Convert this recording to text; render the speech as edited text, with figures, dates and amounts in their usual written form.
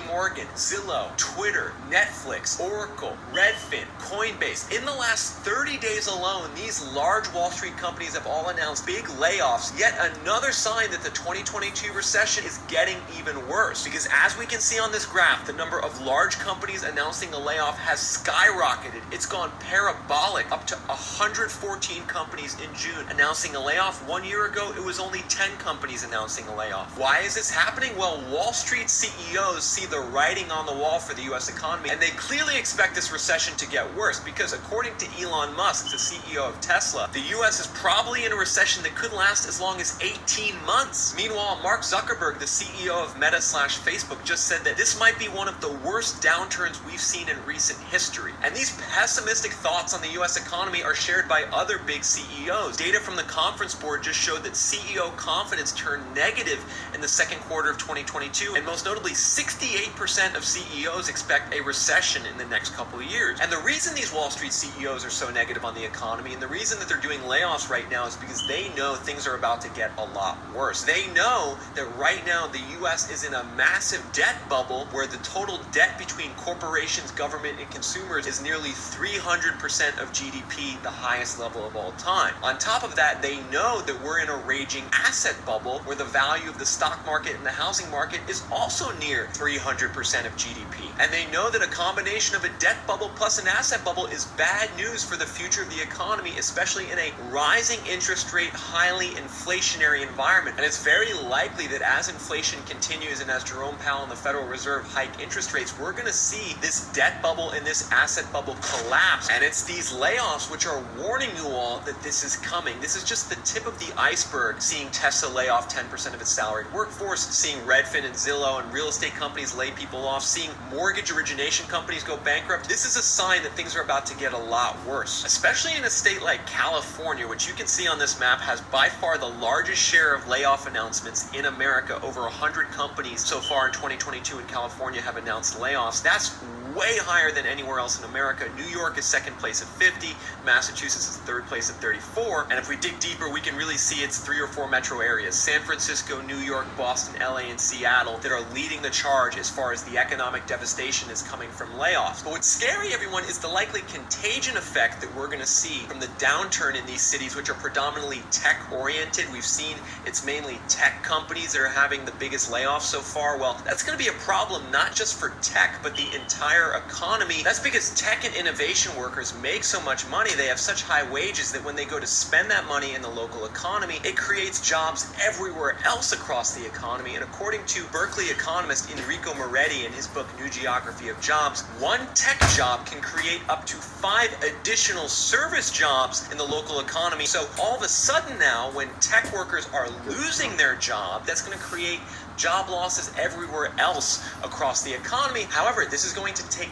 Morgan, Zillow, Twitter, Netflix, Oracle, Redfin, Coinbase. In the last 30 days alone, these large Wall Street companies have all announced big layoffs, yet another sign that the 2022 recession is getting even worse. Because as we can see on this graph, the number of large companies announcing a layoff has skyrocketed. It's gone parabolic, up to 114 companies in June announcing a layoff. 1 year ago, it was only 10 companies announcing a layoff. Why is this happening? Well, Wall Street CEOs see the writing on the wall for the US economy, and they clearly expect this recession to get worse because according to Elon Musk, the CEO of Tesla, the US is probably in a recession that could last as long as 18 months. Meanwhile, Mark Zuckerberg, the CEO of Meta/Facebook, just said that this might be one of the worst downturns we've seen in recent history. And these pessimistic thoughts on the US economy are shared by other big CEOs. Data from the Conference Board just showed that CEO confidence turned negative in the second quarter of 2022, and most notably 68% of CEOs expect a recession in the next couple of years. And the reason these Wall Street CEOs are so negative on the economy, and the reason that they're doing layoffs right now, is because they know things are about to get a lot worse. They know that right now the US is in a massive debt bubble where the total debt between corporations, government, and consumers is nearly 300% of GDP, the highest level of all time. On top of that, they know that we're in a raging asset bubble where the value of the stock market and the housing market is also near 300% of GDP. And they know that a combination of a debt bubble plus an asset bubble is bad news for the future of the economy, especially in a rising interest rate, highly inflationary environment. And it's very likely that as inflation continues and as Jerome Powell and the Federal Reserve hike interest rates, we're going to see this debt bubble and this asset bubble collapse. And it's these layoffs which are warning you all that this is coming. This is just the tip of the iceberg, seeing Tesla lay off 10% of its salaried workforce, seeing Redfin and Zillow and real estate companies lay people off, seeing mortgage origination companies go bankrupt. This is a sign that things are about to get a lot worse, especially in a state like California, which you can see on this map has by far the largest share of layoff announcements in America. Over 100 companies so far in 2022 in California have announced layoffs. That's way higher than anywhere else in America. New York is second place at 50, Massachusetts is third place at 34, and if we dig deeper, we can really see it's 3 or 4 metro areas, San Francisco, New York, Boston, LA, and Seattle, that are leading the charge as far as the economic devastation is coming from layoffs. But what's scary, everyone, is the likely contagion effect that we're going to see from the downturn in these cities, which are predominantly tech-oriented. We've seen it's mainly tech companies that are having the biggest layoffs so far. Well, that's going to be a problem not just for tech, but the entire economy. That's because tech and innovation workers make so much money, they have such high wages that when they go to spend that money in the local economy, it creates jobs everywhere else across the economy. And according to Berkeley economist Enrico Moretti in his book New Geography of Jobs, one tech job can create up to 5 additional service jobs in the local economy. So all of a sudden now, when tech workers are losing their job, that's going to create job losses everywhere else across the economy. However, this is going to take